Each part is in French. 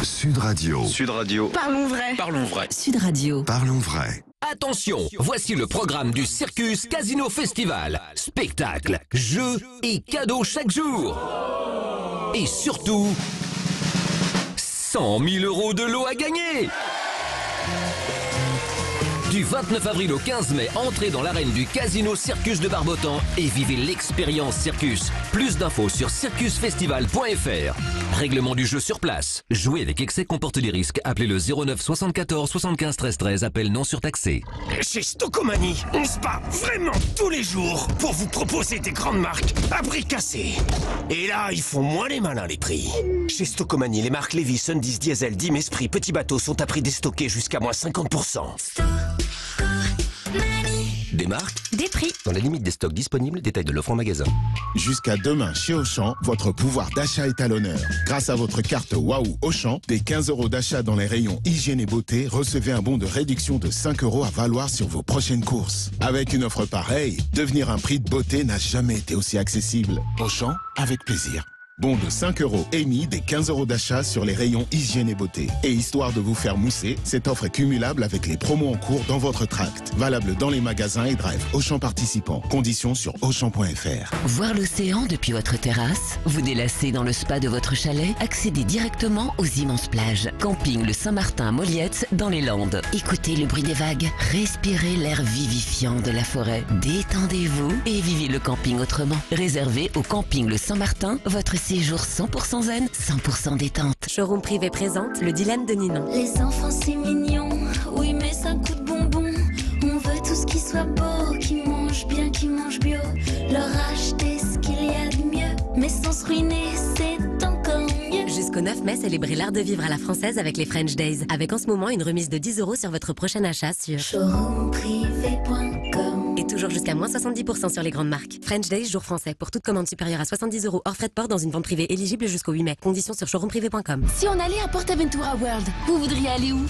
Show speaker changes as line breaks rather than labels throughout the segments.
Sud Radio.
Sud Radio.
Parlons vrai.
Parlons vrai.
Sud Radio.
Parlons vrai.
Attention, voici le programme du Circus Casino Festival. Spectacle, jeux et cadeaux chaque jour. Et surtout, 100 000 € de lot à gagner. Du 29 avril au 15 mai, entrez dans l'arène du Casino Circus de Barbotan et vivez l'expérience Circus. Plus d'infos sur circusfestival.fr. Règlement du jeu sur place. Jouer avec excès comporte des risques. Appelez le 09 74 75 13 13. Appel non surtaxé.
Chez Stocomanie, on se bat vraiment tous les jours pour vous proposer des grandes marques à prix cassé. Et là, ils font moins les malins les prix. Chez Stocomanie, les marques Lévis, Sundis, Diesel, Dim, Esprit, Petit Bateau sont à prix déstocké jusqu'à moins 50%.
Des marques,
Des prix.
dans la limite des stocks disponibles, détail de l'offre en magasin.
Jusqu'à demain chez Auchan, votre pouvoir d'achat est à l'honneur. Grâce à votre carte Waouh Auchan, des 15 € d'achat dans les rayons hygiène et beauté, recevez un bon de réduction de 5 € à valoir sur vos prochaines courses. Avec une offre pareille, devenir un prix de beauté n'a jamais été aussi accessible. Auchan, avec plaisir. Bon de 5 € émis des 15 € d'achat sur les rayons hygiène et beauté. Et histoire de vous faire mousser, cette offre est cumulable avec les promos en cours dans votre tract. Valable dans les magasins et drive Auchan participants. Conditions sur Auchan.fr.
Voir l'océan depuis votre terrasse, vous délasser dans le spa de votre chalet, accédez directement aux immenses plages. Camping le Saint-Martin à Moliette dans les Landes. Écoutez le bruit des vagues, respirez l'air vivifiant de la forêt. Détendez-vous et vivez le camping autrement. Réservez au Camping le Saint-Martin votre séjour 100% zen, 100% détente.
Showroom privé présente le dilemme de Ninon.
Les enfants c'est mignon, oui mais ça coûte bonbon. On veut tout ce qui soit beau, qui mange bien, qui mange bio. Leur acheter ce qu'il y a de mieux, mais sans se ruiner, c'est encore mieux.
Jusqu'au 9 mai, célébrez l'art de vivre à la française avec les French Days. Avec en ce moment une remise de 10 € sur votre prochain achat sur
showroomprivé.com.
et toujours jusqu'à moins 70% sur les grandes marques. French Days, jour français. Pour toute commande supérieure à 70 € hors frais de port dans une vente privée éligible jusqu'au 8 mai. Conditions sur showroomprivé.com.
Si on allait à PortAventura World, vous voudriez aller où?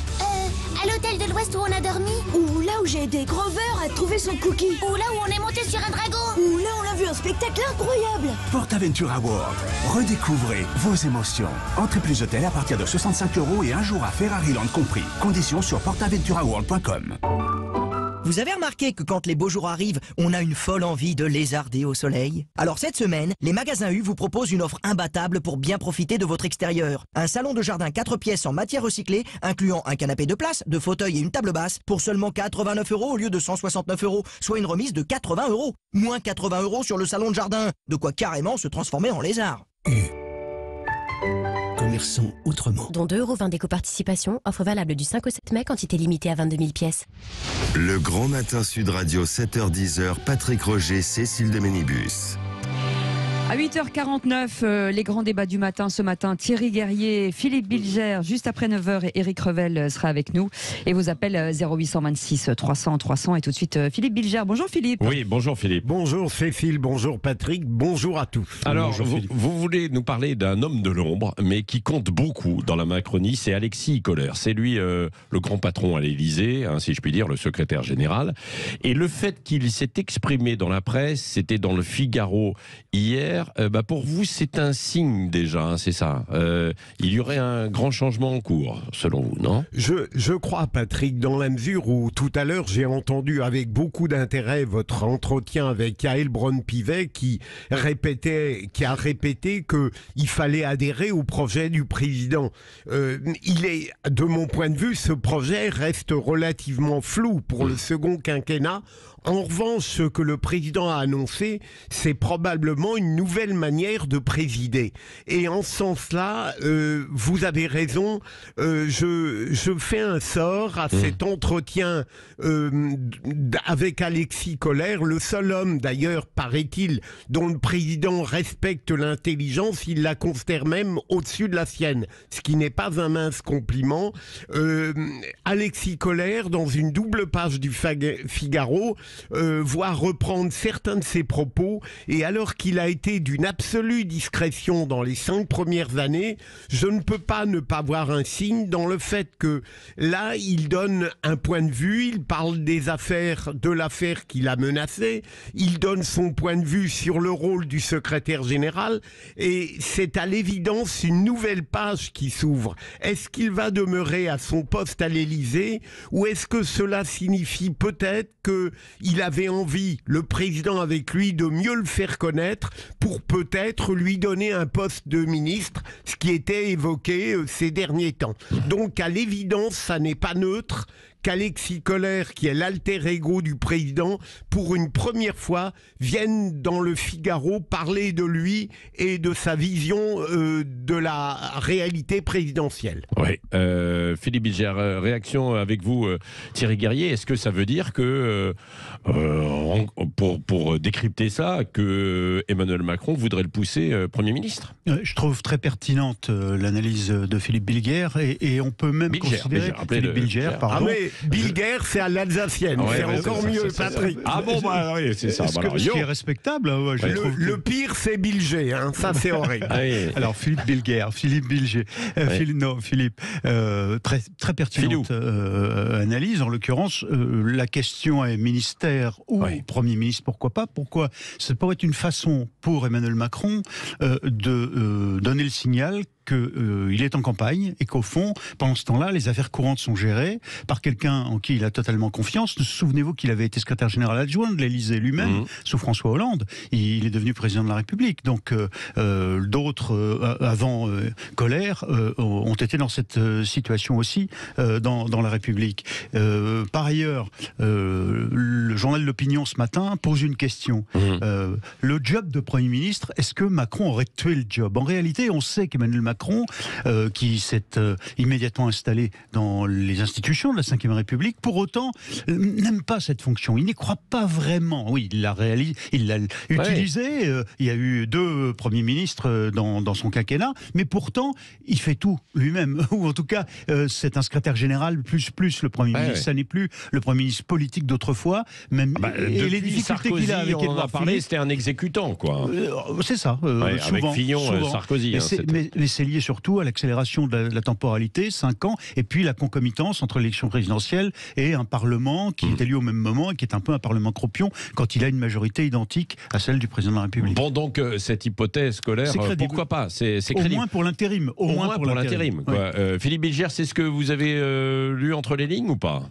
À l'hôtel de l'Ouest où on a dormi,
Ou là où j'ai aidé Grover à trouver son cookie?
ou là où on est monté sur un dragon.
Ou là on a vu un spectacle incroyable?
PortAventura World. Redécouvrez vos émotions. Entrée plus hôtel à partir de 65 € et un jour à Ferrariland compris. Conditions sur portaventuraworld.com.
Vous avez remarqué que quand les beaux jours arrivent, on a une folle envie de lézarder au soleil? Alors cette semaine, les magasins U vous proposent une offre imbattable pour bien profiter de votre extérieur. Un salon de jardin 4 pièces en matière recyclée, incluant un canapé de place, 2 fauteuils et une table basse, pour seulement 89 € au lieu de 169 €, soit une remise de 80 €. Moins 80 € sur le salon de jardin. De quoi carrément se transformer en lézard.
Commerçons autrement.
Dont 2,20 € d'éco-participation, offre valable du 5 au 7 mai, quantité limitée à 22 000 pièces.
Le Grand Matin Sud Radio, 7h-10h, Patrick Roger, Cécile de Ménibus.
À 8h49, les grands débats du matin ce matin. Thierry Guerrier, Philippe Bilger, juste après 9h, et Éric Revel sera avec nous. Et vous appelle 0826 300 300. Et tout de suite, Philippe Bilger. Bonjour Philippe.
Oui, bonjour Philippe.
Bonjour Cécile, bonjour Patrick, bonjour à tous.
Alors,
Bonjour, Philippe.
vous voulez nous parler d'un homme de l'ombre, mais qui compte beaucoup dans la Macronie, c'est Alexis Kohler. C'est lui le grand patron à l'Élysée, hein, si je puis dire, le secrétaire général. Et le fait qu'il s'est exprimé dans la presse, c'était dans le Figaro hier, pour vous, c'est un signe déjà, hein, c'est ça. Il y aurait un grand changement en cours, selon vous, non ?
Je crois, Patrick, dans la mesure où tout à l'heure j'ai entendu avec beaucoup d'intérêt votre entretien avec Yael Braun-Pivet qui a répété qu'il fallait adhérer au projet du président. De mon point de vue, ce projet reste relativement flou pour le second quinquennat. En revanche, ce que le président a annoncé, c'est probablement une nouvelle manière de présider. Et en ce sens-là, vous avez raison, je fais un sort à cet entretien avec Alexis Kohler, le seul homme d'ailleurs, paraît-il, dont le président respecte l'intelligence, il la considère même au-dessus de la sienne, ce qui n'est pas un mince compliment. Alexis Kohler, dans une double page du Figaro, voire reprendre certains de ses propos, et alors qu'il a été été d'une absolue discrétion dans les 5 premières années, je ne peux pas ne pas voir un signe dans le fait que là, il donne un point de vue, il parle de l'affaire qui l'a menacé, il donne son point de vue sur le rôle du secrétaire général, et c'est à l'évidence une nouvelle page qui s'ouvre. Est-ce qu'il va demeurer à son poste à l'Élysée, ou est-ce que cela signifie peut-être qu'il avait envie, le président avec lui, de mieux le faire connaître pour peut-être lui donner un poste de ministre, ce qui était évoqué ces derniers temps. Donc à l'évidence, ça n'est pas neutre qu'Alexis Kohler, qui est l'alter ego du président, pour une première fois, vienne dans le Figaro parler de lui et de sa vision de la réalité présidentielle.
Oui. Philippe Bilger, réaction avec vous, Thierry Guerrier. Est-ce que ça veut dire que, pour décrypter ça, que Emmanuel Macron voudrait le pousser Premier ministre ?
Je trouve très pertinente l'analyse de Philippe Bilger, et on peut même considérer... Philippe Bilger, pardon.
Bilger, c'est à l'alsacienne. C'est encore mieux, Patrick.
Ah bon, bah oui, c'est ça.
Ce qui est respectable. Je trouve
le pire, c'est Bilger. Hein. Ça, c'est horrible.
Alors, Philippe Bilger. Philippe. Très, très pertinente analyse. En l'occurrence, la question est ministère ou Premier ministre, pourquoi pas. Pourquoi ? Ça pourrait être une façon pour Emmanuel Macron de donner le signal qu'il est en campagne et qu'au fond, pendant ce temps-là, les affaires courantes sont gérées par quelqu'un en qui il a totalement confiance. Souvenez-vous qu'il avait été secrétaire général adjoint de l'Élysée lui-même, sous François Hollande. Il est devenu président de la République. Donc d'autres, avant Kohler, ont été dans cette situation aussi dans la République. Par ailleurs, le journal de l'Opinion ce matin pose une question. Le job de Premier ministre, est-ce que Macron aurait tué le job ? En réalité, on sait qu'Emmanuel Macron, qui s'est immédiatement installé dans les institutions de la Ve République, pour autant, n'aime pas cette fonction. Il n'y croit pas vraiment. Oui, il l'a utilisé. Il y a eu 2 premiers ministres dans son quinquennat, mais pourtant, il fait tout lui-même. Ou en tout cas, c'est un secrétaire général plus le Premier ministre. Ça n'est plus le Premier ministre politique d'autrefois. Même, et les difficultés qu'il a avec Édouard Philippe,
c'était un exécutant, quoi.
C'est ça.
Avec
souvent,
Fillon, Sarkozy.
Mais c'est lié surtout à l'accélération de la temporalité, 5 ans, et puis la concomitance entre l'élection présidentielle et un Parlement qui est élu au même moment et qui est un peu un Parlement croupion quand il a une majorité identique à celle du président de la République.
Bon, donc cette hypothèse scolaire, pourquoi pas ? C'est crédible.
Au moins pour l'intérim.
Au moins pour l'intérim. Philippe Bilger, c'est ce que vous avez lu entre les lignes ou pas ?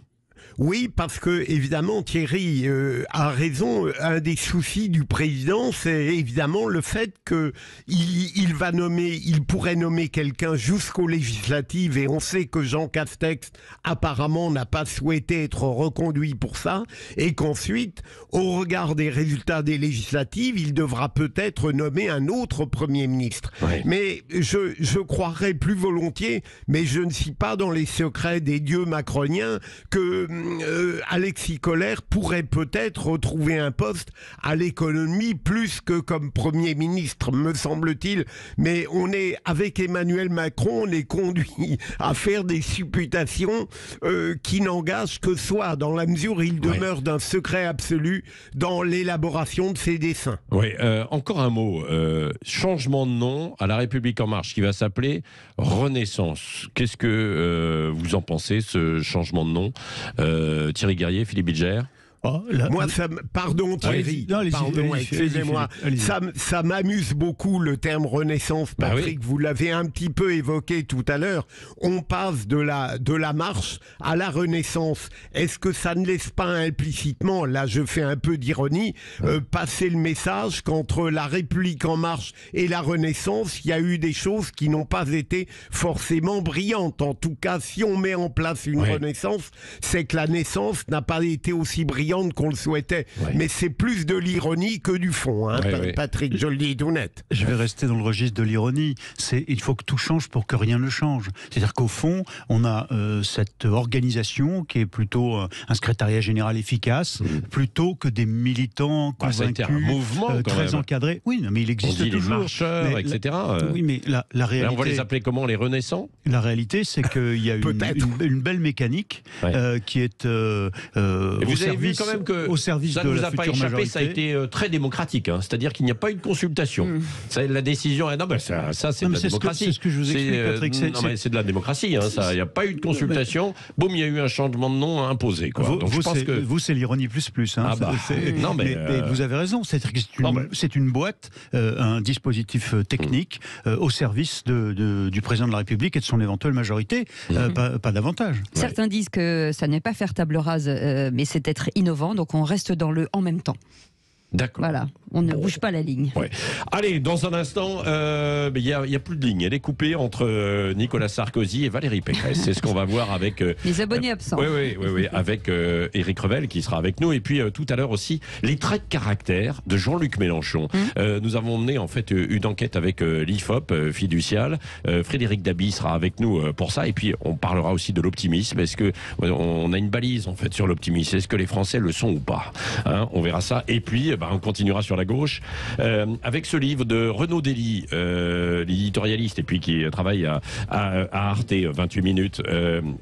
Oui, parce que évidemment Thierry a raison. Un des soucis du président, c'est évidemment le fait que il pourrait nommer quelqu'un jusqu'aux législatives, et on sait que Jean Castex apparemment n'a pas souhaité être reconduit pour ça, et qu'ensuite, au regard des résultats des législatives, il devra peut-être nommer un autre Premier ministre. Mais je croirais plus volontiers, mais je ne suis pas dans les secrets des dieux macroniens, que Alexis Kohler pourrait peut-être retrouver un poste à l'économie plus que comme Premier ministre, me semble-t-il. Mais avec Emmanuel Macron, on est conduit à faire des supputations qui n'engagent que soi, dans la mesure où il demeure d'un secret absolu dans l'élaboration de ses desseins.
Oui, encore un mot. Changement de nom à La République En Marche, qui va s'appeler Renaissance. Qu'est-ce que vous en pensez, ce changement de nom ? Thierry Guerrier, Philippe Bilger.
Moi, pardon Thierry, excusez-moi, ça m'amuse beaucoup le terme Renaissance, Patrick, vous l'avez un petit peu évoqué tout à l'heure. On passe de la marche à la Renaissance. Est-ce que ça ne laisse pas implicitement, là je fais un peu d'ironie, passer le message qu'entre la République En Marche et la Renaissance, il y a eu des choses qui n'ont pas été forcément brillantes. En tout cas, si on met en place une Renaissance, c'est que la naissance n'a pas été aussi brillante qu'on le souhaitait. Mais c'est plus de l'ironie que du fond, hein, Patrick, je le dis tout net.
Je vais rester dans le registre de l'ironie. Il faut que tout change pour que rien ne change. C'est-à-dire qu'au fond, on a cette organisation qui est plutôt un secrétariat général efficace, plutôt que des militants convaincus, un mouvement, très encadrés. Oui, mais il existe toujours.
Les marcheurs, etc.
Oui, mais la réalité...
Là, on va les appeler comment, les renaissants ?
La réalité, c'est qu'il y a une belle mécanique qui est au service
quand même que
au service
ça
de
ne nous
la
a pas
future
échappé,
majorité.
ça a été très démocratique. Hein. C'est-à-dire qu'il n'y a pas eu de consultation. La décision, non, ben ça c'est de la démocratie.
C'est ce que je vous explique, Patrick.
C'est de la démocratie. Hein, il n'y a pas eu de consultation. Boum, il y a eu un changement de nom imposé. Quoi. Donc, je pense que
vous, c'est l'ironie plus. Hein.
Non, mais
vous avez raison. C'est-à-dire que c'est une boîte, un dispositif technique au service du président de la République et de son éventuelle majorité, pas davantage.
Certains disent que ça n'est pas faire table rase, mais c'est être innovant, donc on reste dans le en même temps.
D'accord.
Voilà, on ne bouge pas la ligne.
Ouais. Allez, dans un instant, il y a plus de ligne. Elle est coupée entre Nicolas Sarkozy et Valérie Pécresse. C'est ce qu'on va voir avec...
les abonnés absents.
Oui, avec Éric Revel qui sera avec nous. Et puis tout à l'heure aussi, les traits de caractère de Jean-Luc Mélenchon. Nous avons mené en fait une enquête avec l'IFOP fiducial. Frédéric Dabi sera avec nous pour ça. Et puis on parlera aussi de l'optimisme. Est-ce que on a une balise en fait sur l'optimisme? Est-ce que les Français le sont ou pas, hein? On verra ça. Et puis on continuera sur la gauche avec ce livre de Renaud Dely, l'éditorialiste et puis qui travaille à Arte 28 minutes,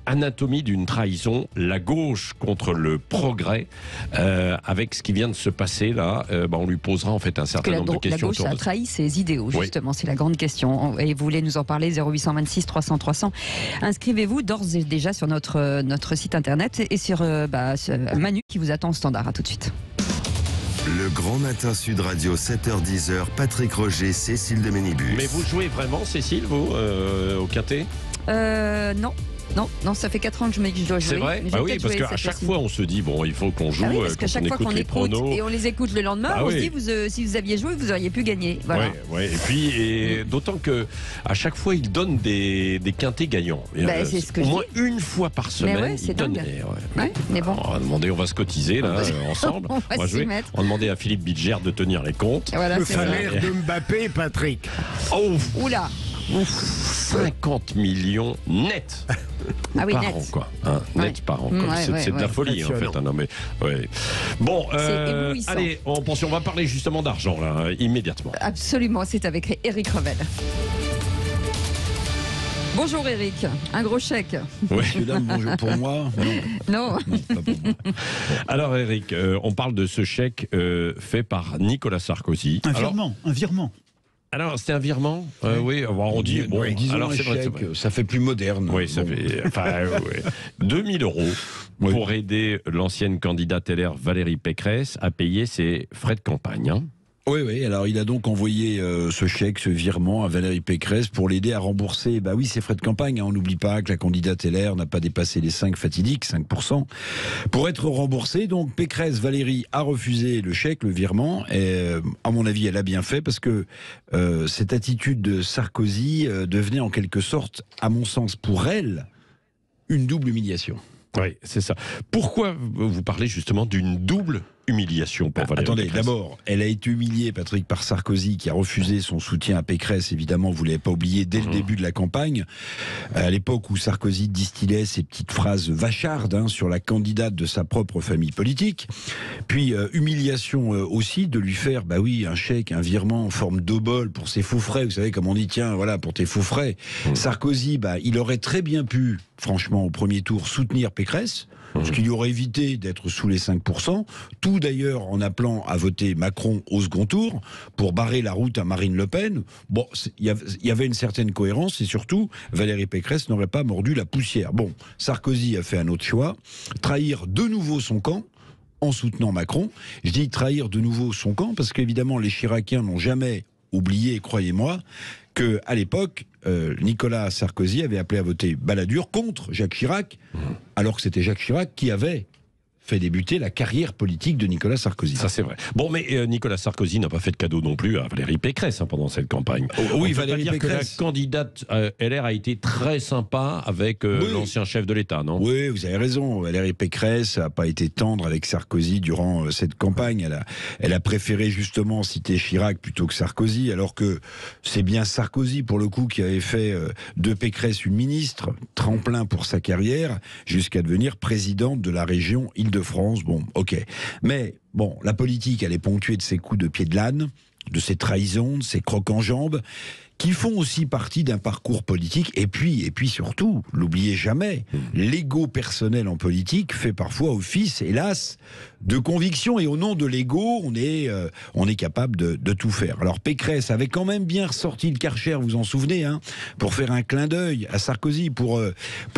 Anatomie d'une trahison, la gauche contre le progrès, avec ce qui vient de se passer là, on lui posera en fait un certain nombre de questions.
La gauche a trahi ses idéaux, justement, c'est la grande question. Et vous voulez nous en parler, 0826 300 300. Inscrivez-vous d'ores et déjà sur notre site internet et sur Manu qui vous attend au standard. À tout de suite.
Le Grand Matin Sud Radio, 7h-10h, Patrick Roger, Cécile de Ménibus.
Mais vous jouez vraiment, Cécile, vous, au quintet?
Non, ça fait 4 ans que je dois jouer.
C'est vrai? Oui, parce qu'à chaque fois, on se dit, il faut qu'on joue,
parce qu'à chaque fois qu'on écoute, et on les écoute le lendemain, on se dit, si vous aviez joué, vous auriez pu gagner. Voilà.
Ouais. Et puis, d'autant que à chaque fois, ils donnent des quintets gagnants.
C'est ce que
au moins une fois par semaine,
c'est
ils donnent.
Mais bon.
On va se cotiser, là, ensemble.
On va jouer.
On va demander à Philippe Bilger de tenir les comptes.
Voilà, le salaire de Mbappé, Patrick.
Oula.
50 millions net
par
an, quoi. Net par an. C'est de la folie, en fait. Bon, allez, on va parler justement d'argent, là, immédiatement.
Absolument, c'est avec Éric Revel. Bonjour Éric, un gros chèque.
Oui, mesdames, bonjour. Pour moi,
non.
Pas pour moi.
Alors Éric, on parle de ce chèque fait par Nicolas Sarkozy.
Un virement.
Alors, c'était un virement oui, on dit...
disons alors, un chèque, ça fait plus moderne.
Oui, ça fait... 2 000 € pour aider l'ancienne candidate LR Valérie Pécresse à payer ses frais de campagne. Hein.
Oui, alors il a donc envoyé ce chèque, ce virement à Valérie Pécresse pour l'aider à rembourser ses frais de campagne. On n'oublie pas que la candidate LR n'a pas dépassé les 5 fatidiques, 5%. Pour être remboursée, donc Pécresse, Valérie a refusé le chèque, le virement, et à mon avis elle a bien fait parce que cette attitude de Sarkozy devenait en quelque sorte, à mon sens pour elle, une double humiliation.
Oui, c'est ça. Pourquoi vous parlez justement d'une double humiliation pour Valérie
Attendez,
Pécresse.
d'abord, elle a été humiliée, Patrick, par Sarkozy, qui a refusé son soutien à Pécresse. Évidemment, vous ne l'avez pas oublié dès le début de la campagne, à l'époque où Sarkozy distillait ces petites phrases vachardes sur la candidate de sa propre famille politique. Puis, humiliation aussi de lui faire, un chèque, un virement en forme d'obole pour ses faux frais. Vous savez, comme on dit, tiens, voilà, pour tes faux frais. Sarkozy, il aurait très bien pu, franchement, au premier tour, soutenir Pécresse, ce qui lui aurait évité d'être sous les 5%, tout d'ailleurs en appelant à voter Macron au second tour pour barrer la route à Marine Le Pen. Bon, il y avait une certaine cohérence et surtout, Valérie Pécresse n'aurait pas mordu la poussière. Bon, Sarkozy a fait un autre choix, trahir de nouveau son camp en soutenant Macron. Je dis trahir de nouveau son camp parce qu'évidemment les Chiraciens n'ont jamais oublié, croyez-moi, qu'à l'époque, Nicolas Sarkozy avait appelé à voter Balladur contre Jacques Chirac, alors que c'était Jacques Chirac qui avait fait débuter la carrière politique de Nicolas Sarkozy.
Ça, c'est vrai. Bon, mais Nicolas Sarkozy n'a pas fait de cadeau non plus à Valérie Pécresse pendant cette campagne.
Oui,
Valérie Pécresse. Que la candidate LR a été très sympa avec l'ancien chef de l'État, non?
Oui, vous avez raison. Valérie Pécresse n'a pas été tendre avec Sarkozy durant cette campagne. Elle a préféré justement citer Chirac plutôt que Sarkozy, alors que c'est bien Sarkozy, pour le coup, qui avait fait de Pécresse une ministre, tremplin pour sa carrière, jusqu'à devenir présidente de la région Île-de-France. Bon, ok. Mais, la politique, elle est ponctuée de ces coups de pied de l'âne, de ces trahisons, de ces crocs en jambes. qui font aussi partie d'un parcours politique. Et puis surtout, n'oubliez jamais, l'ego personnel en politique fait parfois office, hélas, de conviction. Et au nom de l'ego, on est capable de tout faire. Alors Pécresse avait quand même bien ressorti le Karcher, vous en souvenez, hein, pour faire un clin d'œil à Sarkozy, pour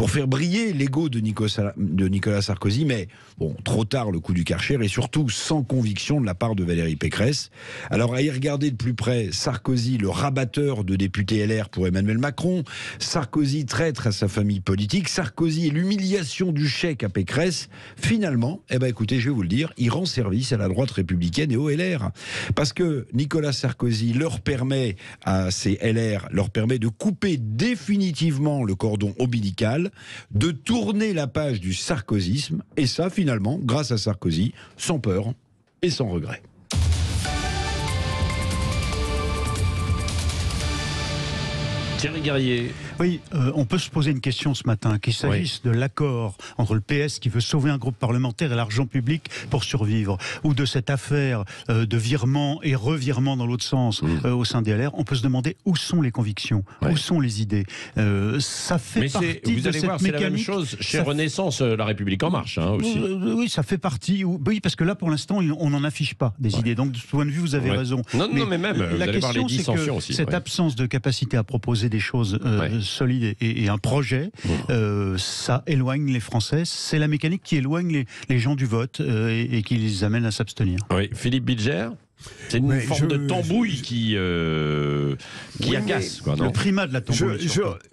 faire briller l'ego de Nicolas Sarkozy. Mais bon, trop tard le coup du Karcher, et surtout sans conviction de la part de Valérie Pécresse. Alors à y regarder de plus près, Sarkozy, le rabatteur de députés LR pour Emmanuel Macron, Sarkozy traître à sa famille politique, Sarkozy et l'humiliation du chèque à Pécresse, finalement, écoutez, je vais vous le dire, il rend service à la droite républicaine et au LR. Parce que Nicolas Sarkozy à ces LR, leur permet de couper définitivement le cordon ombilical, de tourner la page du sarkozysme, et ça, finalement, grâce à Sarkozy, sans peur et sans regret.
Thierry Guerrier.
Oui, on peut se poser une question ce matin, qu'il s'agisse de l'accord entre le PS qui veut sauver un groupe parlementaire et l'argent public pour survivre, ou de cette affaire de virement et revirement dans l'autre sens au sein des LR. On peut se demander où sont les convictions, où sont les idées. Ça fait partie de
vous allez
cette
voir, c'est la même
mécanique.
chose chez Renaissance, La République En Marche aussi.
Oui, ça fait partie. Oui, parce que là, pour l'instant, on n'en affiche pas des idées. Donc, de ce point de vue, vous avez raison.
Non, mais même, vous allez voir les dissensions aussi.
Cette absence de capacité à proposer des choses solide et un projet, ça éloigne les Français. C'est la mécanique qui éloigne les gens du vote et qui les amène à s'abstenir.
Oui, Philippe Bilger. C'est une forme de tambouille qui agace.
Le primat de la tambouille.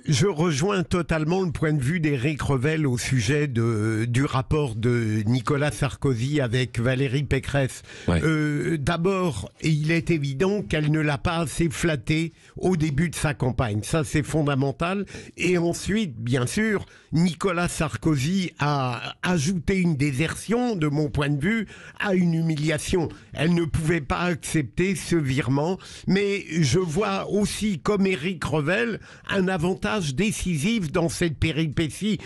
Je rejoins totalement le point de vue d'Éric Revel au sujet du rapport de Nicolas Sarkozy avec Valérie Pécresse. D'abord, il est évident qu'elle ne l'a pas assez flatté au début de sa campagne. Ça, c'est fondamental. Et ensuite, bien sûr, Nicolas Sarkozy a ajouté une désertion, de mon point de vue, à une humiliation. Elle ne pouvait pas accepter ce virement, mais je vois aussi, comme Éric Revel, un avantage décisif dans cette péripétie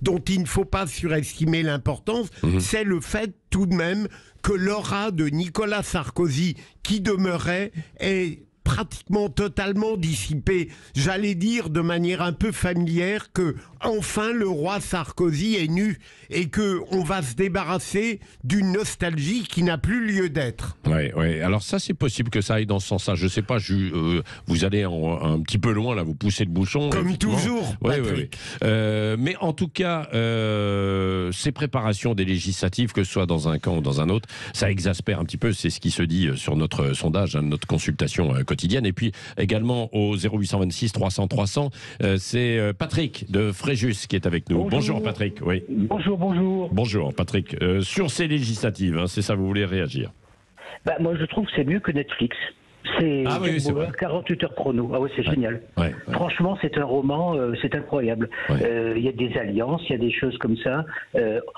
dont il ne faut pas surestimer l'importance, c'est le fait tout de même que l'aura de Nicolas Sarkozy, qui demeurait, est pratiquement totalement dissipé. J'allais dire de manière un peu familière que enfin le roi Sarkozy est nu et que on va se débarrasser d'une nostalgie qui n'a plus lieu d'être.
Oui. Alors ça, c'est possible que ça aille dans ce sens-là. Je sais pas, vous allez un petit peu loin là, vous poussez le bouchon.
Comme toujours, Patrick.
Mais en tout cas, ces préparations des législatives, que ce soit dans un camp ou dans un autre, ça exaspère un petit peu. C'est ce qui se dit sur notre sondage, notre consultation quotidienne. Et puis également au 0826 300 300, c'est Patrick de Fréjus qui est avec nous. Bonjour Patrick. Oui.
Bonjour.
Bonjour Patrick. Sur ces législatives, c'est ça, vous voulez réagir?
Moi je trouve que c'est mieux que Netflix. C'est 48 heures chrono. Ah oui, c'est génial. Franchement, c'est un roman, c'est incroyable. Il y a des alliances, il y a des choses comme ça.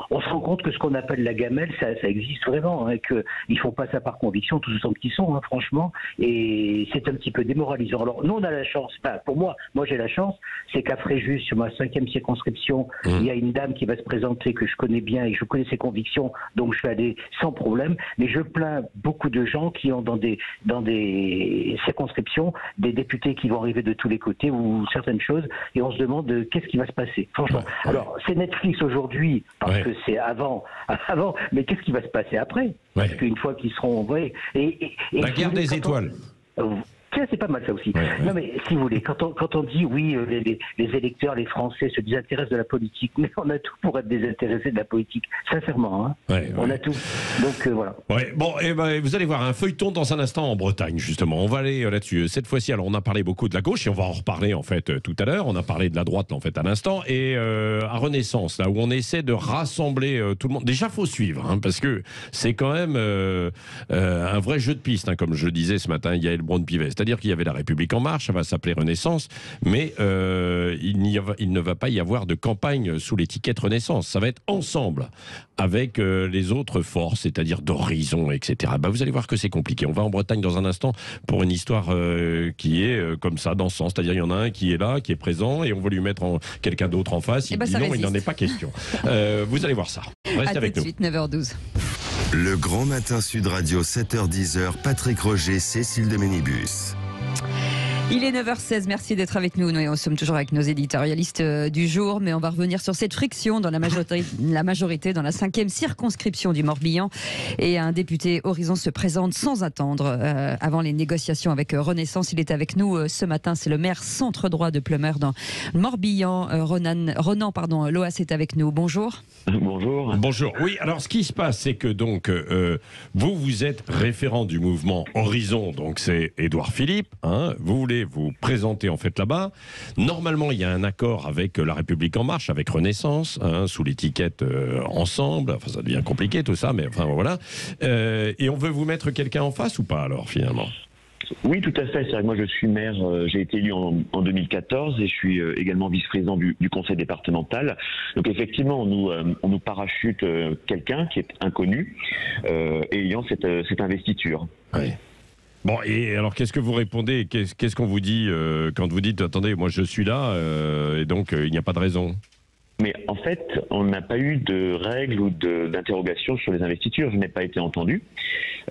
On se rend compte que ce qu'on appelle la gamelle, ça existe vraiment, et qu'ils font pas ça par conviction, tous autant qu'ils sont, franchement. Et c'est un petit peu démoralisant. Alors, nous, on a la chance. Pour moi j'ai la chance, c'est qu'à Fréjus, sur ma 5e circonscription, il y a une dame qui va se présenter que je connais bien et je connais ses convictions, donc je vais aller sans problème. Mais je plains beaucoup de gens qui ont dans des circonscriptions des députés qui vont arriver de tous les côtés ou certaines choses, et on se demande qu'est-ce qui va se passer, franchement. Alors c'est Netflix aujourd'hui parce que c'est avant, mais qu'est-ce qui va se passer après, parce qu'une fois qu'ils seront
la guerre des étoiles.
Tiens, c'est pas mal ça aussi. Non mais si vous voulez, quand on dit oui, les électeurs, les Français se désintéressent de la politique, mais on a tout pour être désintéressés de la politique, sincèrement. On a tout. Donc voilà.
Bon, vous allez voir un feuilleton dans un instant en Bretagne, justement. On va aller là-dessus. Cette fois-ci, alors on a parlé beaucoup de la gauche et on va en reparler en fait tout à l'heure. On a parlé de la droite en fait à l'instant, et à Renaissance, là où on essaie de rassembler tout le monde. Déjà, faut suivre, parce que c'est quand même un vrai jeu de piste, comme je le disais ce matin, Yael Braun-Pivet. C'est-à-dire qu'il y avait la République En Marche, ça va s'appeler Renaissance, mais il ne va pas y avoir de campagne sous l'étiquette Renaissance. Ça va être ensemble avec les autres forces, c'est-à-dire d'Horizon, etc. Vous allez voir que c'est compliqué. On va en Bretagne dans un instant pour une histoire qui est comme ça, dans ce sens. C'est-à-dire il y en a un qui est là, qui est présent, et on va lui mettre quelqu'un d'autre en face. Il dit non, il n'en est pas question. Vous allez voir ça. Restez avec nous.
Tout de suite, 9h12.
Le Grand Matin Sud Radio, 7h-10h, Patrick Roger, Cécile de Ménibus.
Il est 9h16, merci d'être avec nous. Nous sommes toujours avec nos éditorialistes du jour, mais on va revenir sur cette friction dans la majorité dans la 5e circonscription du Morbihan. Et un député Horizon se présente sans attendre avant les négociations avec Renaissance. Il est avec nous ce matin, c'est le maire centre droit de Pleumeur dans le Morbihan. Ronan Loas est avec nous. Bonjour.
Bonjour.
Bonjour. Oui, alors ce qui se passe, c'est que donc vous êtes référent du mouvement Horizon, donc c'est Édouard Philippe. Vous voulez vous présenter en fait là-bas. Normalement, il y a un accord avec La République En Marche, avec Renaissance, sous l'étiquette Ensemble. Enfin, ça devient compliqué tout ça, mais enfin voilà. Et on veut vous mettre quelqu'un en face ou pas alors finalement?
Oui, tout à fait. C'est vrai que moi, je suis maire, j'ai été élu en 2014 et je suis également vice-président du conseil départemental. Donc effectivement, on nous parachute quelqu'un qui est inconnu ayant cette investiture.
Oui. Bon, et alors qu'est-ce que vous répondez? Qu'est-ce qu'on vous dit quand vous dites « Attendez, moi je suis là et donc il n'y a pas de raison ».
Mais en fait, on n'a pas eu de règles ou d'interrogations sur les investitures. Je n'ai pas été entendu.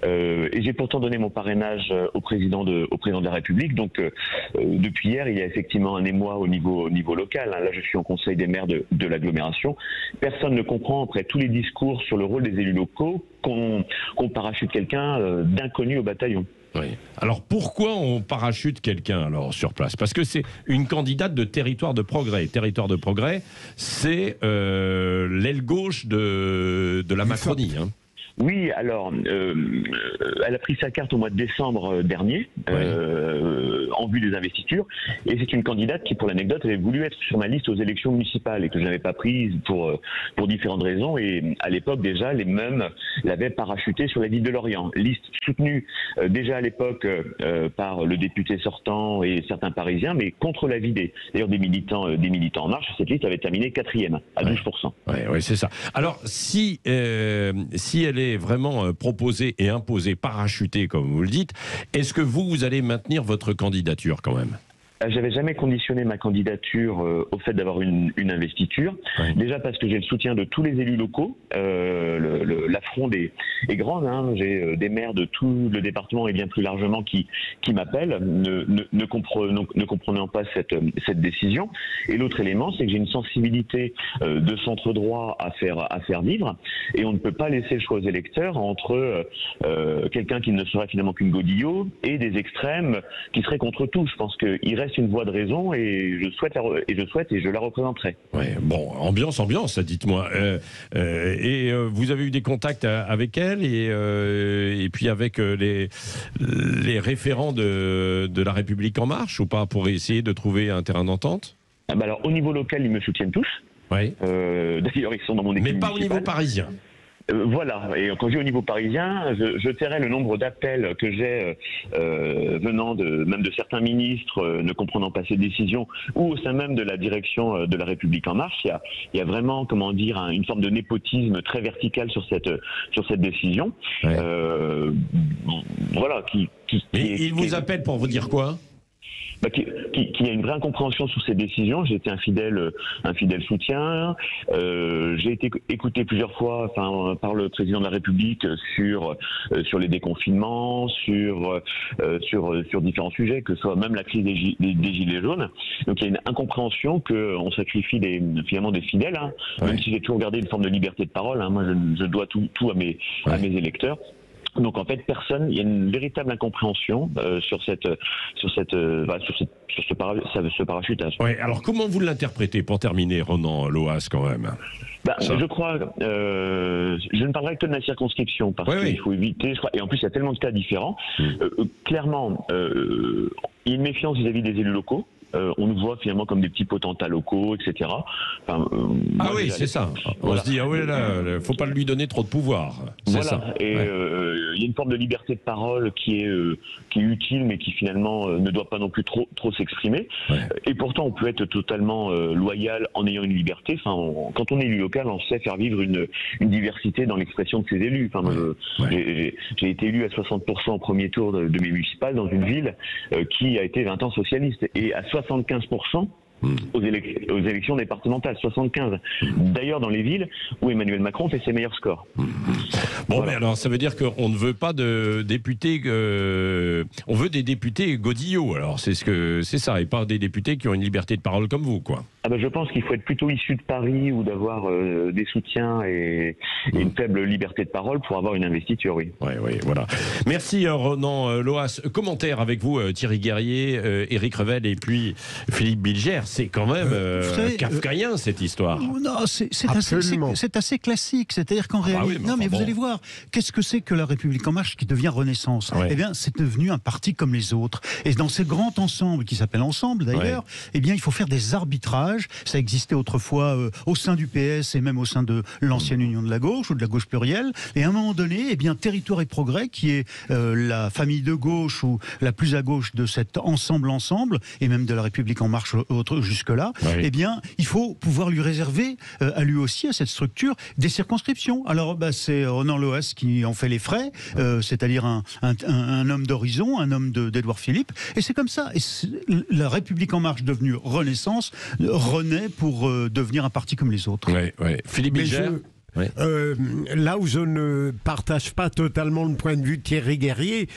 Et j'ai pourtant donné mon parrainage au président de la République. Donc, depuis hier, il y a effectivement un émoi au niveau local. Là, je suis en conseil des maires de l'agglomération. Personne ne comprend, après tous les discours sur le rôle des élus locaux, qu'on parachute quelqu'un d'inconnu au bataillon.
Oui. Alors pourquoi on parachute quelqu'un alors sur place? Parce que c'est une candidate de Territoire de Progrès. Territoire de Progrès, c'est l'aile gauche de la Macronie.
Oui, alors, elle a pris sa carte au mois de décembre dernier, en vue des investitures, et c'est une candidate qui, pour l'anecdote, avait voulu être sur ma liste aux élections municipales et que je n'avais pas prise pour différentes raisons, et à l'époque déjà, les mêmes l'avaient parachutée sur la ville de Lorient. Liste soutenue déjà à l'époque par le député sortant et certains Parisiens, mais contre l'avis des militants En Marche, cette liste avait terminé 4e, à 12%.
Oui, c'est ça. Alors, si elle est vraiment proposée et imposée, parachutée, comme vous le dites, est-ce que vous allez maintenir votre candidature quand même?
J'avais jamais conditionné ma candidature au fait d'avoir une investiture. Oui. Déjà parce que j'ai le soutien de tous les élus locaux. La fronde est grande. J'ai des maires de tout le département et bien plus largement qui m'appellent, ne comprenant pas cette décision. Et l'autre élément, c'est que j'ai une sensibilité de centre droit à faire vivre. Et on ne peut pas laisser le choix aux électeurs entre quelqu'un qui ne serait finalement qu'une godillot et des extrêmes qui seraient contre tout. Je pense qu'il reste une voie de raison et je souhaite et je la représenterai.
Ouais, bon, ambiance, dites-moi. Et vous avez eu des contacts avec elle et puis avec les référents de La République En Marche ou pas, pour essayer de trouver un terrain d'entente?
Alors au niveau local, ils me soutiennent tous.
Oui.
D'ailleurs, ils sont dans mon équipe.
Mais pas
municipale.
Au niveau parisien.
Voilà, et quand je dis au niveau parisien, je tairai le nombre d'appels que j'ai venant même de certains ministres ne comprenant pas ces décisions, ou au sein même de la direction de La République En Marche. Il y a vraiment, comment dire, une forme de népotisme très vertical sur cette décision.
Ouais.
Voilà.
Ils vous appellent pour vous dire quoi?
Qu'il y a une vraie incompréhension sur ces décisions. J'ai été un fidèle soutien. J'ai été écouté plusieurs fois par le président de la République sur les déconfinements, sur différents sujets, que ce soit même la crise des gilets jaunes. Donc il y a une incompréhension qu'on sacrifie finalement des fidèles, même si j'ai toujours gardé une forme de liberté de parole. Moi je dois tout à mes électeurs. Donc en fait, il y a une véritable incompréhension sur ce parachutage.
Oui, alors comment vous l'interprétez pour terminer, Ronan Loas, quand même?
Je crois, je ne parlerai que de la circonscription parce qu'il faut éviter, je crois, et en plus il y a tellement de cas différents. Clairement, il y a une méfiance vis-à-vis des élus locaux. On nous voit finalement comme des petits potentats locaux, etc.
Oui, c'est ça. On se dit, là, faut pas lui donner trop de pouvoir.
Voilà. Ça. Et il y a une forme de liberté de parole qui est utile, mais qui finalement ne doit pas non plus trop s'exprimer. Ouais. Et pourtant, on peut être totalement loyal en ayant une liberté. Quand on est élu local, on sait faire vivre une diversité dans l'expression de ses élus. J'ai été élu à 60% au premier tour de mes municipales dans une ville qui a été 20 ans socialiste. Et à 75% aux élections départementales, 75. D'ailleurs, dans les villes où Emmanuel Macron fait ses meilleurs scores.
Bon, mais alors ça veut dire qu'on ne veut pas de députés, on veut des députés godillots. Alors c'est ça, et pas des députés qui ont une liberté de parole comme vous, quoi.
Ah ben, je pense qu'il faut être plutôt issu de Paris ou d'avoir des soutiens et une faible liberté de parole pour avoir une investiture, oui.
Oui, voilà. Merci Ronan Loas. Commentaire avec vous, Thierry Guerrier, Éric Revel et puis Philippe Bilger. C'est quand même kafkaïen cette histoire.
Non, c'est assez classique. C'est-à-dire qu'en réalité, vous allez voir, qu'est-ce que c'est que la République en marche qui devient Renaissance ? Eh bien, c'est devenu un parti comme les autres. Et dans ce grand ensemble qui s'appelle Ensemble d'ailleurs, eh bien, il faut faire des arbitrages. Ça existait autrefois au sein du PS et même au sein de l'ancienne Union de la gauche ou de la gauche plurielle. Et à un moment donné, eh bien, Territoire et Progrès, qui est la famille de gauche ou la plus à gauche de cet ensemble et même de la République en marche jusque-là, eh bien, il faut pouvoir lui réserver à lui aussi, à cette structure, des circonscriptions. Alors, c'est Ronan Loas qui en fait les frais, c'est-à-dire un homme d'horizon, un homme d'Édouard Philippe. Et c'est comme ça. Et la République en marche devenue Renaissance renaît pour devenir un parti comme les autres.
Philippe Bilger.
Là où je ne partage pas totalement le point de vue de Thierry Guerrier,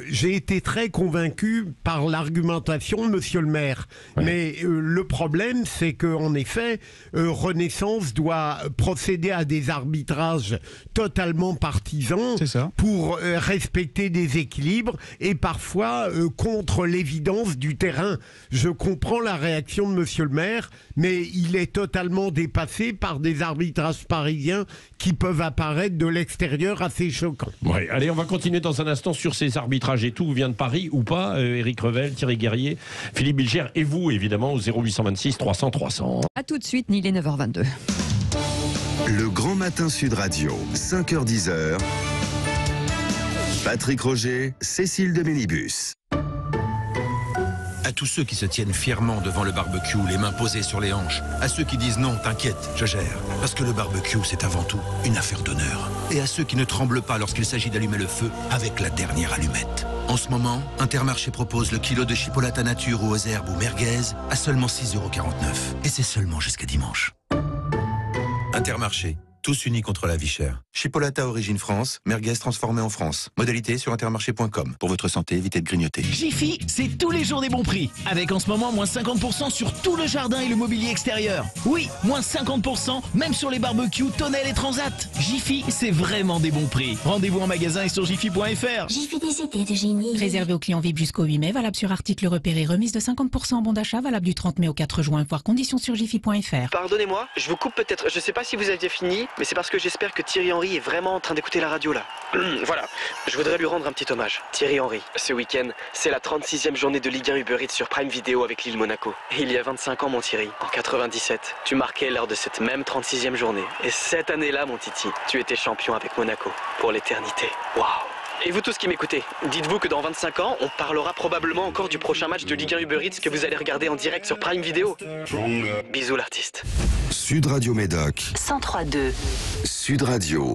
j'ai été très convaincu par l'argumentation de Monsieur le maire. Mais le problème, c'est qu'en effet, Renaissance doit procéder à des arbitrages totalement partisans pour respecter des équilibres et parfois contre l'évidence du terrain. Je comprends la réaction de Monsieur le maire, mais il est totalement dépassé par des arbitrages parisiens qui peuvent apparaître de l'extérieur assez choquants.
Allez, on va continuer dans un instant sur ces arbitrages et tout, vient de Paris ou pas, Éric Revel, Thierry Guerrier, Philippe Bilger et vous, évidemment, au 0826 300 300.
A tout de suite, il est 9h22.
Le Grand Matin Sud Radio, 5h-10h. Patrick Roger, Cécile de Ménibus.
À tous ceux qui se tiennent fièrement devant le barbecue, les mains posées sur les hanches. À ceux qui disent non, t'inquiète, je gère. Parce que le barbecue, c'est avant tout une affaire d'honneur. Et à ceux qui ne tremblent pas lorsqu'il s'agit d'allumer le feu avec la dernière allumette. En ce moment, Intermarché propose le kilo de chipolata nature ou aux herbes ou merguez à seulement 6,49 €. Et c'est seulement jusqu'à dimanche. Intermarché. Tous unis contre la vie chère. Chipolata origine France, merguez transformée en France. Modalité sur intermarché.com. Pour votre santé, évitez de grignoter.
Jiffy, c'est tous les jours des bons prix. Avec en ce moment, moins 50% sur tout le jardin et le mobilier extérieur. Oui, moins 50%, même sur les barbecues, tonnelles et transat. Jiffy, c'est vraiment des bons prix. Rendez-vous en magasin et sur jiffy.fr.
Jiffy des idées de génie.
Réservé aux clients VIP jusqu'au 8 mai, valable sur article repéré, remise de 50% en bon d'achat, valable du 30 mai au 4 juin, voir conditions sur jiffy.fr.
Pardonnez-moi, je vous coupe peut-être, je sais pas si vous aviez fini, mais c'est parce que j'espère que Thierry Henry est vraiment en train d'écouter la radio là. Voilà, je voudrais lui rendre un petit hommage. Thierry Henry, ce week-end, c'est la 36e journée de Ligue 1 Uber Eats sur Prime Video avec Lille Monaco. Et il y a 25 ans, mon Thierry, en 97, tu marquais lors de cette même 36e journée. Et cette année-là, mon Titi, tu étais champion avec Monaco pour l'éternité. Waouh! Et vous tous qui m'écoutez, dites-vous que dans 25 ans, on parlera probablement encore du prochain match de Ligue 1 Uber Eats que vous allez regarder en direct sur Prime Video. Bisous l'artiste.
Sud Radio Médoc
103.2.
Sud Radio.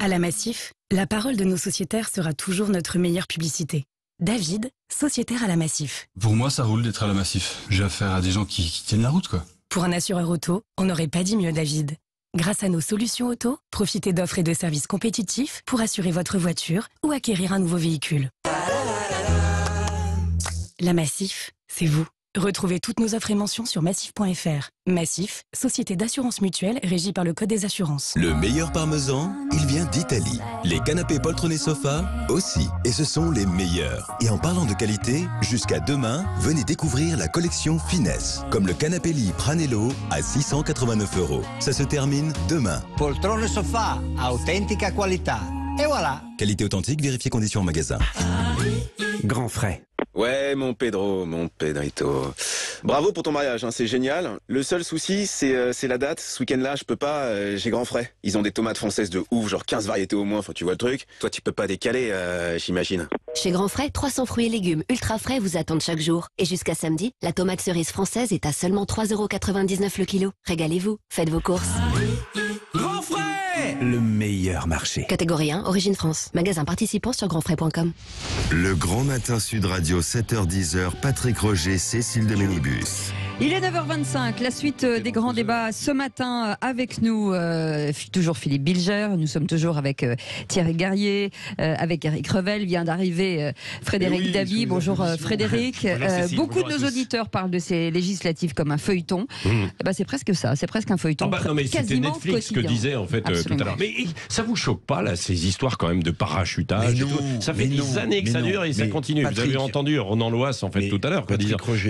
À la Massif, la parole de nos sociétaires sera toujours notre meilleure publicité. David, sociétaire à la Massif.
Pour moi, ça roule d'être à la Massif. J'ai affaire à des gens qui tiennent la route, quoi.
Pour un assureur auto, on n'aurait pas dit mieux, David. Grâce à nos solutions auto, profitez d'offres et de services compétitifs pour assurer votre voiture ou acquérir un nouveau véhicule. La Massif, c'est vous. Retrouvez toutes nos offres et mentions sur massif.fr. Massif, société d'assurance mutuelle régie par le Code des assurances.
Le meilleur parmesan, il vient d'Italie. Les canapés poltronés sofa aussi. Et ce sont les meilleurs. Et en parlant de qualité, jusqu'à demain, venez découvrir la collection Finesse. Comme le canapé lit Pranello à 689 €. Ça se termine demain.
Poltrone sofa, authentica qualità. Et voilà.
Qualité authentique, vérifiez conditions en magasin.
Grand frais. Ouais, mon Pedro, mon Pedrito. Bravo pour ton mariage, hein, c'est génial. Le seul souci, c'est la date. Ce week-end-là, je peux pas, j'ai grand frais. Ils ont des tomates françaises de ouf, genre 15 variétés au moins, enfin tu vois le truc. Toi, tu peux pas décaler, j'imagine.
Chez Grand Frais, 300 fruits et légumes ultra frais vous attendent chaque jour. Et jusqu'à samedi, la tomate cerise française est à seulement 3,99 € le kilo. Régalez-vous, faites vos courses.
Grand Frais, le meilleur marché.
Catégorie 1, Origine France. Magasin participant sur grandfrais.com.
Le Grand Matin Sud Radio, 7h-10h, Patrick Roger, Cécile de Ménibus.
Il est 9h25, la suite des grands débats ce matin avec nous, toujours Philippe Bilger, nous sommes toujours avec Thierry Guerrier, avec Éric Revel, vient d'arriver Frédéric Dabi. Bonjour Frédéric. Beaucoup de nos auditeurs parlent de ces législatives comme un feuilleton. C'est presque ça, c'est presque un feuilleton.
Non mais c'était Netflix quotidien. Que disait en fait tout à l'heure. Mais ça vous choque pas là ces histoires quand même de parachutage? Ça fait des années que ça dure et ça continue. Patrick, vous avez entendu Ronan Loas en fait tout à l'heure,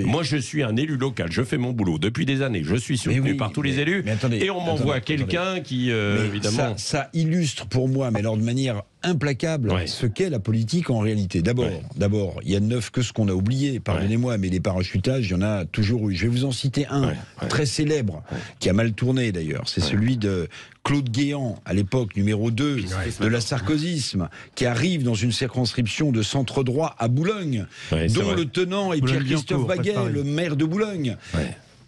moi je suis un élu local, je fais mon boulot depuis des années, je suis soutenu par tous les élus et on m'envoie quelqu'un qui évidemment
ça illustre pour moi, mais alors de manière implacable, ce qu'est la politique en réalité. D'abord, il y a de neuf que ce qu'on a oublié, pardonnez-moi, mais les parachutages, il y en a toujours eu. Je vais vous en citer un, très célèbre, qui a mal tourné d'ailleurs, c'est celui de Claude Guéant, à l'époque numéro 2 de la sarkozysme, qui arrive dans une circonscription de centre droit à Boulogne, dont le tenant est Pierre-Christophe Baguet, le maire de Boulogne.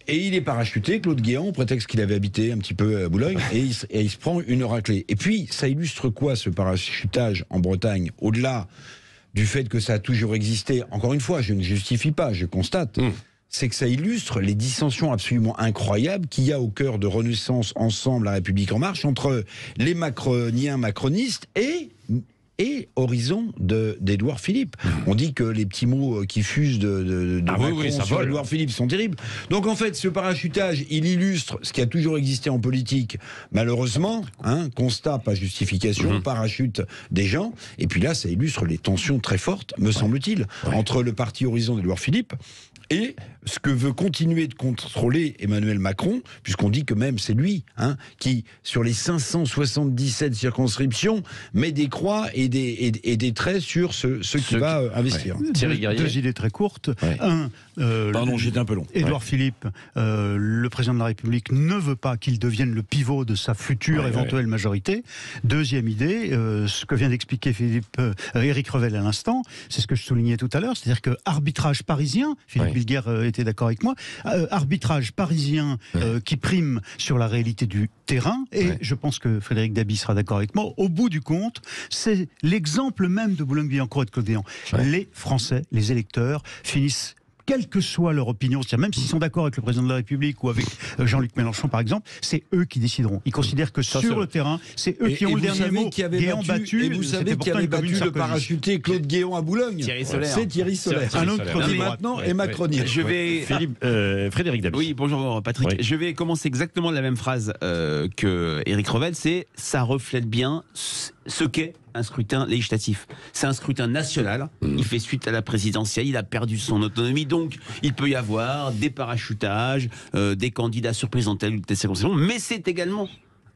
Et il est parachuté, Claude Guéant, au prétexte qu'il avait habité un petit peu à Boulogne, et il se prend une raclée. Et puis, ça illustre quoi, ce parachutage en Bretagne? Au-delà du fait que ça a toujours existé, encore une fois, je ne justifie pas, je constate, c'est que ça illustre les dissensions absolument incroyables qu'il y a au cœur de Renaissance Ensemble, La République En Marche, entre les macroniens macronistes et Horizon d'Édouard Philippe. On dit que les petits mots qui fusent de Macron sur Édouard Philippe sont terribles. Donc en fait, ce parachutage, il illustre ce qui a toujours existé en politique. Malheureusement, constat, pas justification, on parachute des gens. Et puis là, ça illustre les tensions très fortes, me semble-t-il, entre le parti Horizon d'Édouard Philippe et ce que veut continuer de contrôler Emmanuel Macron, puisqu'on dit que même c'est lui qui, sur les 577 circonscriptions, met des croix et des traits sur ceux qui va investir.
Deux idées très courtes.
Pardon, j'étais un peu long.
Édouard Philippe, le président de la République, ne veut pas qu'il devienne le pivot de sa future éventuelle majorité. Deuxième idée, ce que vient d'expliquer Éric Revel à l'instant, c'est ce que je soulignais tout à l'heure, c'est-à-dire que arbitrage parisien, Philippe Bilger était d'accord avec moi, arbitrage parisien qui prime sur la réalité du terrain, et je pense que Frédéric Dabi sera d'accord avec moi, au bout du compte, c'est l'exemple même de Boulogne-Billancourt et de Claude Guéant. Les Français, les électeurs, finissent, quelle que soit leur opinion, c'est-à-dire même s'ils sont d'accord avec le président de la République ou avec Jean-Luc Mélenchon par exemple, c'est eux qui décideront. Ils considèrent que sur le terrain, c'est eux qui ont le dernier mot.
Guéant battu, et vous savez qui avait battu le parachuté Claude Guéant à Boulogne? C'est Thierry Solaire.
Un autre
qui maintenant est macronien.
Frédéric Dabi.
Oui, bonjour Patrick. Oui. Je vais commencer exactement de la même phrase que Éric Revel, c'est ça reflète bien ce qu'est un scrutin législatif. C'est un scrutin national, il fait suite à la présidentielle, il a perdu son autonomie, donc il peut y avoir des parachutages, des candidats surprises dans telle ou telle circonscription, mais c'est également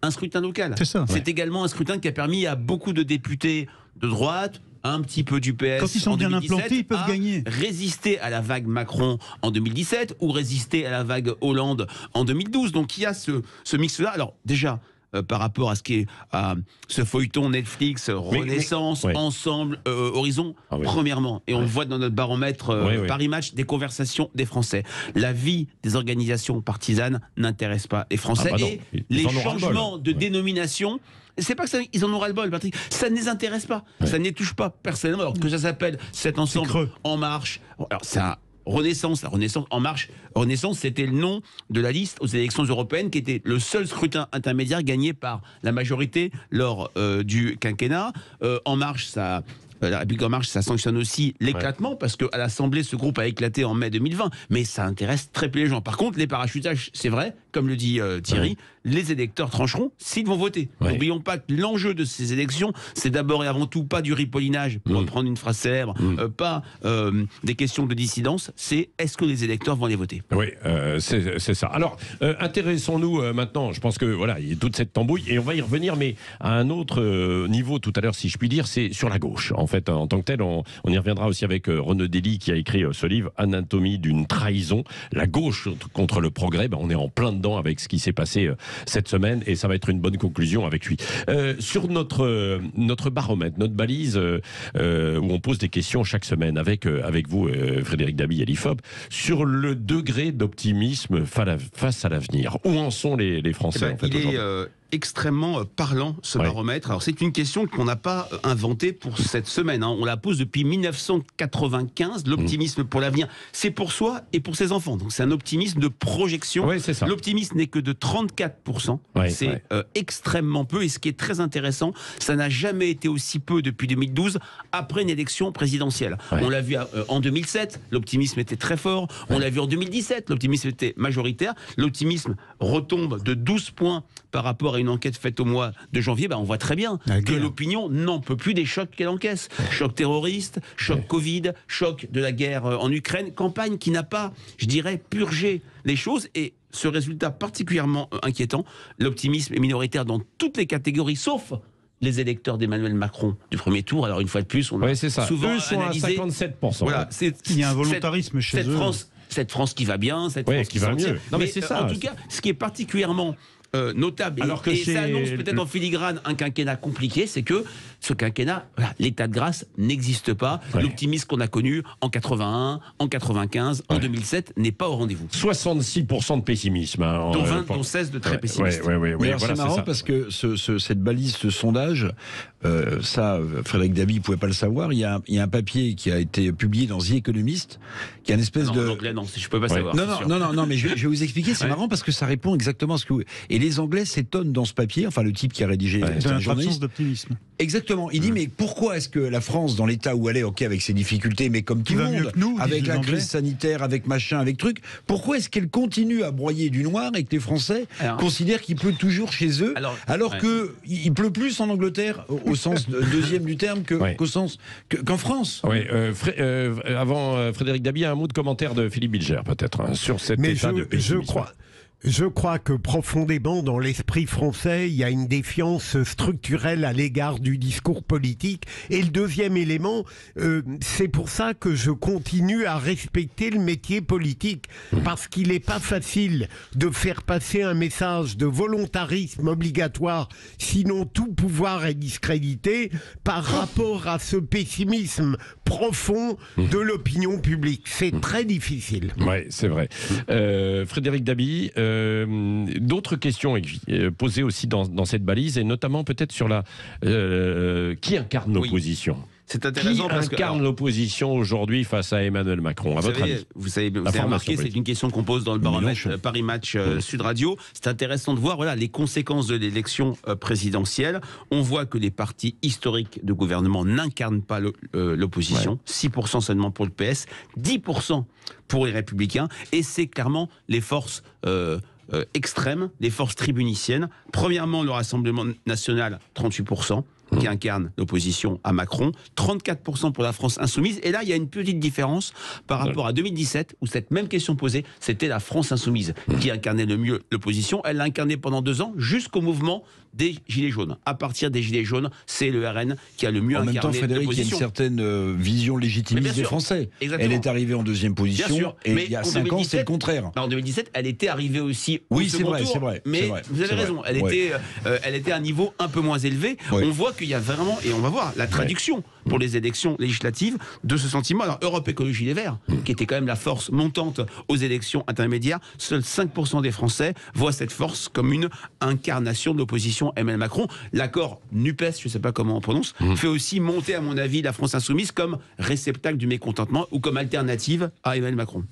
un scrutin local. C'est également un scrutin qui a permis à beaucoup de députés de droite, un petit peu du PS.
Quand ils sont bien implantés, ils peuvent gagner.
Résister à la vague Macron en 2017 ou résister à la vague Hollande en 2012. Donc il y a ce mix-là. Alors déjà, par rapport à ce qui est ce feuilleton Netflix, Renaissance, Ensemble, Horizon, premièrement, et on le voit dans notre baromètre Paris Match, des conversations des Français. La vie des organisations partisanes n'intéresse pas les Français, et les changements de dénomination, c'est pas que ça, ils en ont ras-le-bol, Patrick, ça ne les intéresse pas, ça ne les touche pas personnellement, alors que ça s'appelle cet ensemble En Marche, alors c'est un Renaissance, la Renaissance En Marche. Renaissance, c'était le nom de la liste aux élections européennes qui était le seul scrutin intermédiaire gagné par la majorité lors du quinquennat. En Marche, la République En Marche, ça sanctionne aussi l'éclatement, parce qu'à l'Assemblée, ce groupe a éclaté en mai 2020, mais ça intéresse très peu les gens. Par contre, les parachutages, c'est vrai, comme le dit Thierry, les électeurs trancheront s'ils vont voter. N'oublions pas que l'enjeu de ces élections, c'est d'abord et avant tout pas du ripollinage, pour reprendre une phrase célèbre, pas des questions de dissidence, c'est est-ce que les électeurs vont les voter?
Oui, c'est ça. Alors, intéressons-nous maintenant, je pense que voilà, il y a toute cette tambouille, et on va y revenir, mais à un autre niveau tout à l'heure, si je puis dire, c'est sur la gauche. En fait, en tant que tel, on y reviendra aussi avec Renaud Dely qui a écrit ce livre, Anatomie d'une trahison, la gauche contre le progrès. On est en plein dedans avec ce qui s'est passé cette semaine, et ça va être une bonne conclusion avec lui. Sur notre baromètre, notre balise, où on pose des questions chaque semaine avec vous, Frédéric Dabi et l'IFOP, sur le degré d'optimisme face à l'avenir. Où en sont les Français en fait,
extrêmement parlant, ce baromètre. Alors, c'est une question qu'on n'a pas inventée pour cette semaine. On la pose depuis 1995. L'optimisme pour l'avenir, c'est pour soi et pour ses enfants. Donc, c'est un optimisme de projection.
Oui, c'est ça.
L'optimisme n'est que de 34%. C'est extrêmement peu. Et ce qui est très intéressant, ça n'a jamais été aussi peu depuis 2012, après une élection présidentielle. On l'a vu en 2007, l'optimisme était très fort. On l'a vu en 2017, l'optimisme était majoritaire. L'optimisme retombe de 12 points par rapport à une enquête faite au mois de janvier. On voit très bien que l'opinion n'en peut plus des chocs qu'elle encaisse. Choc terroriste, choc Covid, choc de la guerre en Ukraine, campagne qui n'a pas, je dirais, purgé les choses. Et ce résultat particulièrement inquiétant, l'optimisme est minoritaire dans toutes les catégories, sauf les électeurs d'Emmanuel Macron du premier tour. Alors une fois de plus, on a souvent
eux sont
analysé,
à 57%.
Voilà,
il y a un volontarisme chez eux.
Cette France qui va bien, cette France qui
va mieux.
Non, mais c'est ça. En tout cas, ce qui est particulièrement notable, et ça annonce peut-être en filigrane un quinquennat compliqué, c'est que ce quinquennat, l'état de grâce n'existe pas. L'optimisme qu'on a connu en 81, en 95, en 2007 n'est pas au rendez-vous.
66% de pessimisme.
Dont 16 de très pessimistes.
C'est marrant parce que cette balise, ce sondage, Frédéric Dabi ne pouvait pas le savoir. Il y a un papier qui a été publié dans The Economist, qui a une espèce de...
En anglais, non, je ne peux pas savoir.
Non, mais je vais vous expliquer. C'est marrant parce que ça répond exactement à ce que vous... Et les Anglais s'étonnent dans ce papier, enfin le type qui a rédigé, c'est un journaliste.
D'optimisme.
Exactement. Il dit, mais pourquoi est-ce que la France, dans l'état où elle est, ok, avec ses difficultés, mais comme tout le monde, avec la crise sanitaire, avec machin, avec truc, pourquoi est-ce qu'elle continue à broyer du noir et que les Français considèrent qu'il pleut toujours chez eux, alors qu'il pleut plus en Angleterre, au sens deuxième du terme, qu'en France?
Avant Frédéric Dabi, un mot de commentaire de Philippe Bilger, peut-être, sur cet état de pessimisme.
Je crois que profondément dans l'esprit français, il y a une défiance structurelle à l'égard du discours politique. Et le deuxième élément, c'est pour ça que je continue à respecter le métier politique. Parce qu'il n'est pas facile de faire passer un message de volontarisme obligatoire, sinon tout pouvoir est discrédité, par rapport à ce pessimisme profond de l'opinion publique. C'est très difficile.
Oui, c'est vrai. Frédéric Dabi, d'autres questions posées aussi dans cette balise, et notamment peut-être sur qui incarne l'opposition.
C'est intéressant
parce incarne l'opposition aujourd'hui face à Emmanuel Macron, à votre avis?
Vous avez remarqué, c'est une question qu'on pose dans le baromètre Paris Match Sud Radio. C'est intéressant de voir les conséquences de l'élection présidentielle. On voit que les partis historiques de gouvernement n'incarnent pas l'opposition. 6% seulement pour le PS, 10% pour les Républicains. Et c'est clairement les forces extrêmes, les forces tribuniciennes. Premièrement, le Rassemblement national, 38%. Qui incarne l'opposition à Macron, 34% pour la France insoumise. Et là, il y a une petite différence par rapport à 2017, où cette même question posée, c'était la France insoumise qui incarnait le mieux l'opposition. Elle l'a incarné pendant 2 ans, jusqu'au mouvement des Gilets jaunes. À partir des Gilets jaunes, c'est le RN qui a le mieux incarné l'opposition.
En même temps, Frédéric, il y a une certaine vision légitimiste des Français.
Exactement.
Elle est arrivée en 2e position, et il y a 5 ans, c'est le contraire.
En 2017, elle était arrivée aussi au
second tour.
C'est vrai. Mais vous avez raison, elle était à un niveau un peu moins élevé. On voit qu'il y a vraiment, et on va voir la traduction pour les élections législatives de ce sentiment. Alors, Europe Écologie Les Verts, qui était quand même la force montante aux élections intermédiaires, seuls 5% des Français voient cette force comme une incarnation de l'opposition Emmanuel Macron. L'accord NUPES, je ne sais pas comment on prononce, fait aussi monter, à mon avis, la France insoumise comme réceptacle du mécontentement ou comme alternative à Emmanuel Macron.